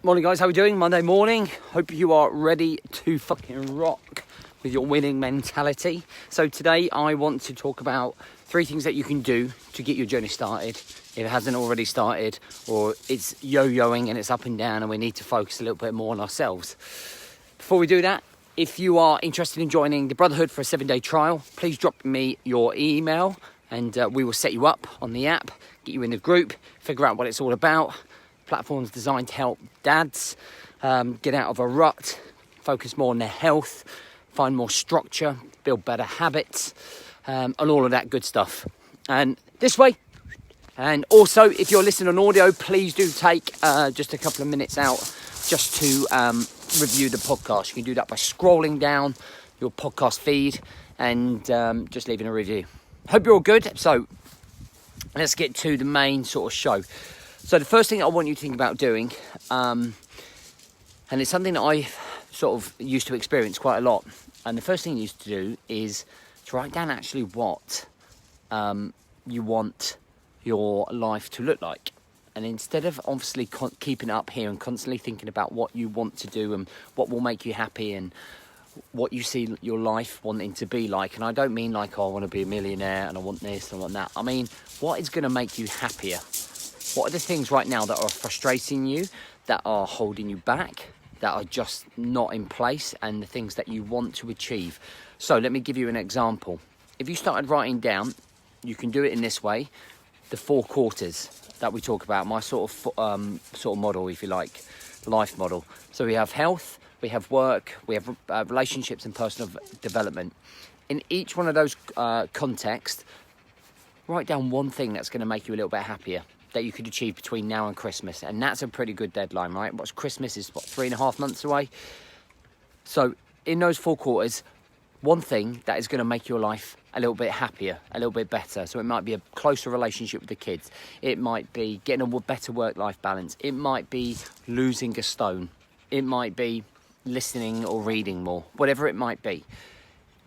Morning guys, how are we doing? Monday morning. Hope you are ready to fucking rock with your winning mentality. So today I want to talk about 3 things that you can do to get your journey started if it hasn't already started, or it's yo-yoing and it's up and down and we need to focus a little bit more on ourselves. Before we do that, if you are interested in joining the Brotherhood for a 7-day trial, please drop me your email and we will set you up on the app, get you in the group, figure out what it's all about. Platform's designed to help dads get out of a rut, focus more on their health, find more structure, build better habits, and all of that good stuff. And this way, and also if you're listening on audio, please do take just a couple of minutes out just to review the podcast. You can do that by scrolling down your podcast feed and just leaving a review. Hope you're all good. So let's get to the main sort of show. So the first thing I want you to think about doing, and it's something that I sort of used to experience quite a lot, and the first thing you used to do is to write down actually what you want your life to look like. And instead of obviously keeping it up here and constantly thinking about what you want to do and what will make you happy and what you see your life wanting to be like, and I don't mean like, oh, I want to be a millionaire and I want this and I want that. I mean, what is going to make you happier? What are the things right now that are frustrating you, that are holding you back, that are just not in place, and the things that you want to achieve? So let me give you an example. If you started writing down, you can do it in this way, the 4 quarters that we talk about, my sort of model, if you like, life model. So we have health, we have work, we have relationships and personal development. In each one of those contexts, write down one thing that's going to make you a little bit happier, that you could achieve between now and Christmas. And that's a pretty good deadline, right? What's Christmas is, 3.5 months away? So in those 4 quarters, one thing that is going to make your life a little bit happier, a little bit better. So it might be a closer relationship with the kids. It might be getting a better work-life balance. It might be losing a stone. It might be listening or reading more, whatever it might be.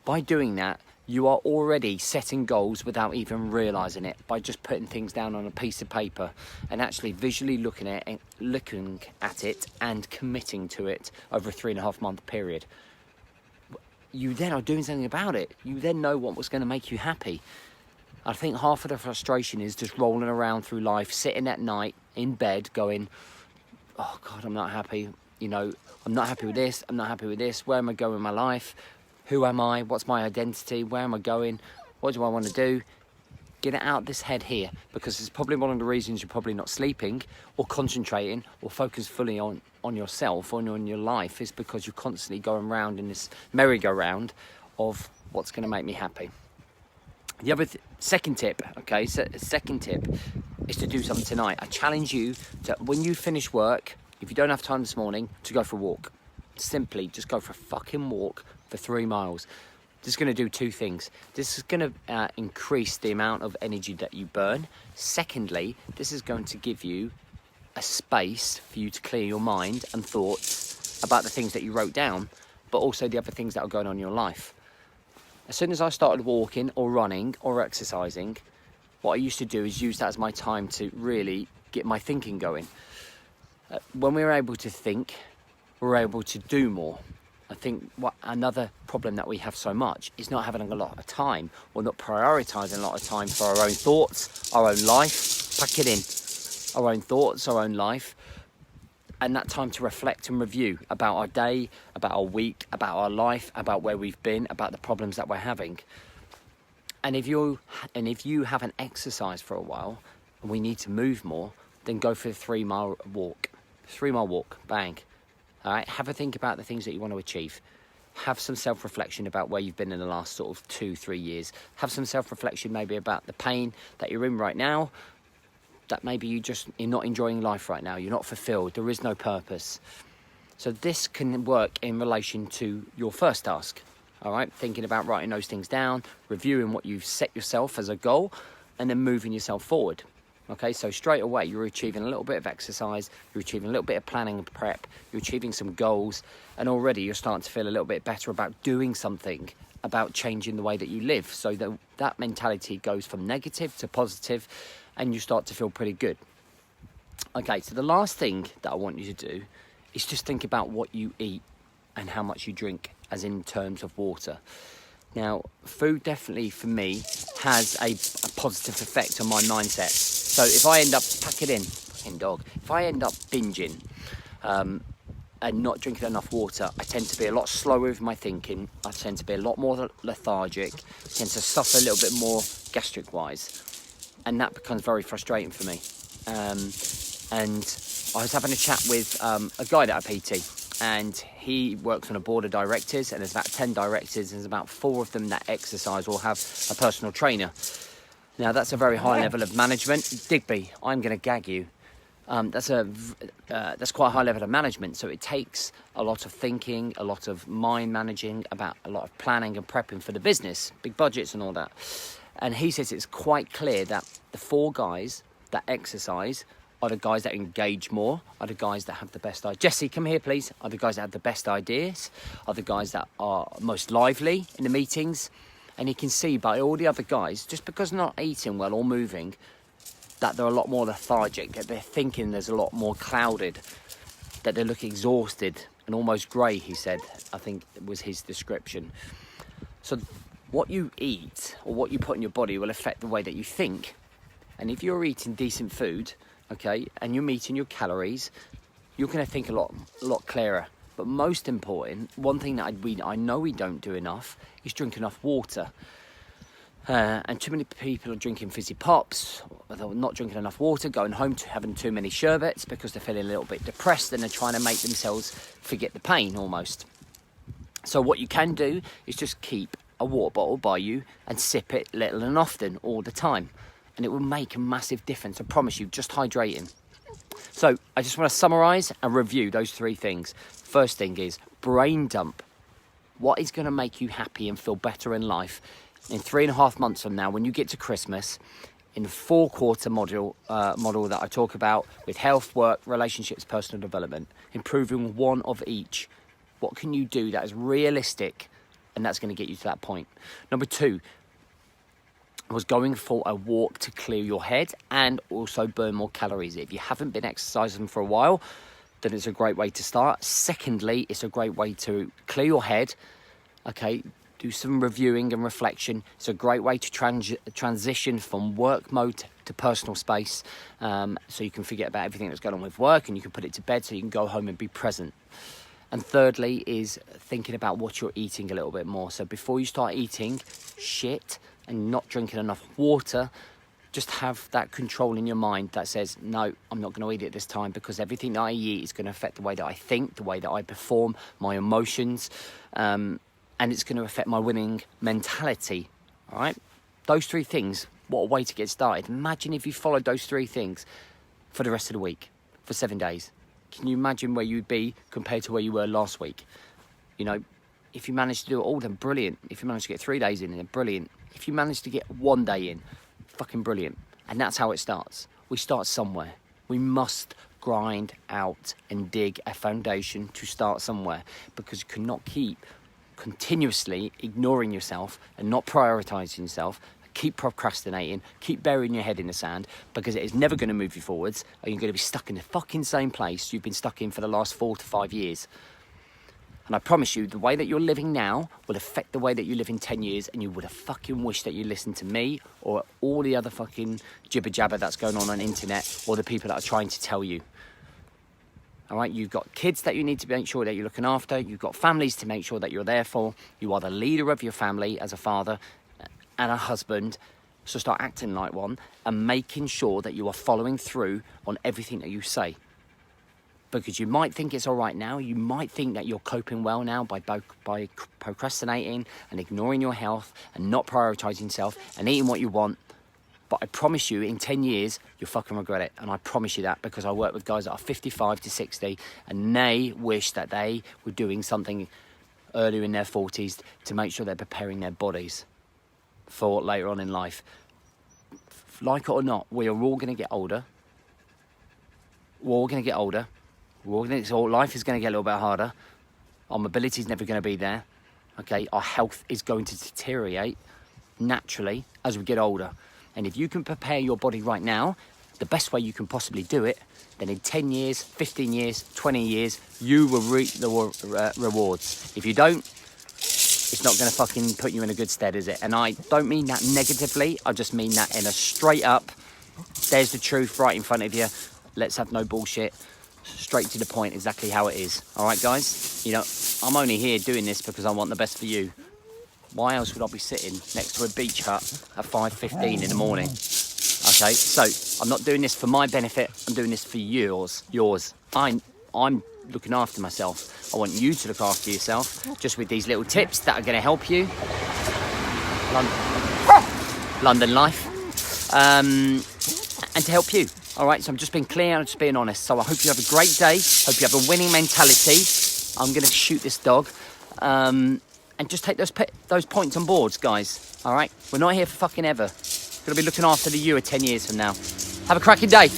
By doing that, you are already setting goals without even realising it, by just putting things down on a piece of paper and actually visually looking at it and committing to it over a 3.5 month period. You then are doing something about it. You then know what was going to make you happy. I think half of the frustration is just rolling around through life, sitting at night in bed going, oh God, I'm not happy. You know, I'm not happy with this. I'm not happy with this. Where am I going in my life? Who am I? What's my identity? Where am I going? What do I want to do? Get it out of this head here, because it's probably one of the reasons you're probably not sleeping or concentrating or focused fully on yourself, on your life, is because you're constantly going round in this merry-go-round of what's going to make me happy. The other second tip is to do something tonight. I challenge you to, when you finish work, if you don't have time this morning, to go for a walk. Simply just go for a fucking walk for 3 miles. This is going to do 2 things. This is going to increase the amount of energy that you burn. Secondly, this is going to give you a space for you to clear your mind and thoughts about the things that you wrote down, but also the other things that are going on in your life. As soon as I started walking or running or exercising, what I used to do is use that as my time to really get my thinking going. When we're able to think, we're able to do more. I think another problem that we have so much is not having a lot of time, or not prioritising a lot of time for our own thoughts, our own life. Pack it in. Our own thoughts, our own life. And that time to reflect and review about our day, about our week, about our life, about where we've been, about the problems that we're having. And if you haven't exercised for a while and we need to move more, then go for a 3-mile walk. 3-mile walk, bang. All right, have a think about the things that you want to achieve. Have some self-reflection about where you've been in the last sort of 2-3 years. Have some self-reflection maybe about the pain that you're in right now, that maybe you're not enjoying life right now. You're not fulfilled. There is no purpose. So this can work in relation to your first task. All right, thinking about writing those things down, reviewing what you've set yourself as a goal, and then moving yourself forward. Okay, so straight away you're achieving a little bit of exercise, you're achieving a little bit of planning and prep, you're achieving some goals, and already you're starting to feel a little bit better about doing something, about changing the way that you live. So that mentality goes from negative to positive, and you start to feel pretty good. Okay, so the last thing that I want you to do is just think about what you eat and how much you drink, as in terms of water. Now, food definitely for me has a positive effect on my mindset. So if I end up if I end up binging and not drinking enough water, I tend to be a lot slower with my thinking. I tend to be a lot more lethargic. I tend to suffer a little bit more gastric wise, and that becomes very frustrating for me. And I was having a chat with a guy that I PT, and he works on a board of directors, and there's about 10 directors, and there's about 4 of them that exercise or have a personal trainer. Now, that's a very high level of management. Digby, I'm going to gag you. That's quite a high level of management, so it takes a lot of thinking, a lot of mind managing, about a lot of planning and prepping for the business, big budgets and all that. And he says it's quite clear that the 4 guys that exercise are the guys that engage more, are the guys that have the best ideas. Jesse, come here, please. Are the guys that have the best ideas, are the guys that are most lively in the meetings. And you can see by all the other guys, just because they're not eating well or moving, that they're a lot more lethargic, that they're thinking there's a lot more clouded, that they look exhausted and almost grey, he said. I think was his description. So what you eat or what you put in your body will affect the way that you think. And if you're eating decent food, okay, and you're meeting your calories, you're going to think a lot clearer. But most important, one thing that I know we don't do enough is drink enough water. And too many people are drinking fizzy pops, or they're not drinking enough water, going home to having too many sherbets because they're feeling a little bit depressed and they're trying to make themselves forget the pain almost. So what you can do is just keep a water bottle by you and sip it little and often all the time. And it will make a massive difference, I promise you, just hydrating. So I just want to summarise and review those 3 things. First thing is brain dump. What is going to make you happy and feel better in life in 3.5 months from now, when you get to Christmas, in the 4-quarter model that I talk about with health, work, relationships, personal development, improving one of each. What can you do that is realistic and that's going to get you to that point? Number 2, was going for a walk to clear your head and also burn more calories. If you haven't been exercising for a while, then it's a great way to start. Secondly, it's a great way to clear your head. Okay, do some reviewing and reflection. It's a great way to transition from work mode to personal space, so you can forget about everything that's going on with work and you can put it to bed so you can go home and be present. And thirdly is thinking about what you're eating a little bit more. So before you start eating shit and not drinking enough water, just have that control in your mind that says, no, I'm not going to eat it this time, because everything that I eat is going to affect the way that I think, the way that I perform, my emotions, and it's going to affect my winning mentality. All right? Those 3 things, what a way to get started. Imagine if you followed those 3 things for the rest of the week, for 7 days. Can you imagine where you'd be compared to where you were last week? You know, if you manage to do it all, then brilliant. If you manage to get 3 days in, then brilliant. If you manage to get 1 day in, fucking brilliant. And that's how it starts. We start somewhere. We must grind out and dig a foundation to start somewhere, because you cannot keep continuously ignoring yourself and not prioritising yourself, keep procrastinating, keep burying your head in the sand, because it is never going to move you forwards, and you're going to be stuck in the fucking same place you've been stuck in for the last 4 to 5 years. And I promise you, the way that you're living now will affect the way that you live in 10 years, and you would have fucking wished that you listened to me or all the other fucking jibber jabber that's going on the internet, or the people that are trying to tell you. All right, you've got kids that you need to make sure that you're looking after. You've got families to make sure that you're there for. You are the leader of your family as a father and a husband. So start acting like one and making sure that you are following through on everything that you say. Because you might think it's all right now. You might think that you're coping well now by procrastinating and ignoring your health and not prioritising yourself and eating what you want. But I promise you, in 10 years, you'll fucking regret it. And I promise you that, because I work with guys that are 55 to 60, and they wish that they were doing something earlier in their 40s to make sure they're preparing their bodies for later on in life. Like it or not, we are all going to get older. We're all going to get older. So life is going to get a little bit harder. Our mobility is never going to be there. Okay, our health is going to deteriorate naturally as we get older. And if you can prepare your body right now, the best way you can possibly do it, then in 10 years, 15 years, 20 years, you will reap the rewards. If you don't, it's not going to fucking put you in a good stead, is it? And I don't mean that negatively. I just mean that in a straight up, there's the truth right in front of you. Let's have no bullshit. Straight to the point, exactly how it is. All right, guys? You know, I'm only here doing this because I want the best for you. Why else would I be sitting next to a beach hut at 5:15 in the morning? Okay, so I'm not doing this for my benefit. I'm doing this for yours. I'm looking after myself. I want you to look after yourself, just with these little tips that are going to help you. London life. And to help you. All right, so I'm just being clear, I'm just being honest. So I hope you have a great day. Hope you have a winning mentality. I'm going to shoot this dog. And just take those points on board, guys. All right, we're not here for fucking ever. Going to be looking after you 10 years from now. Have a cracking day.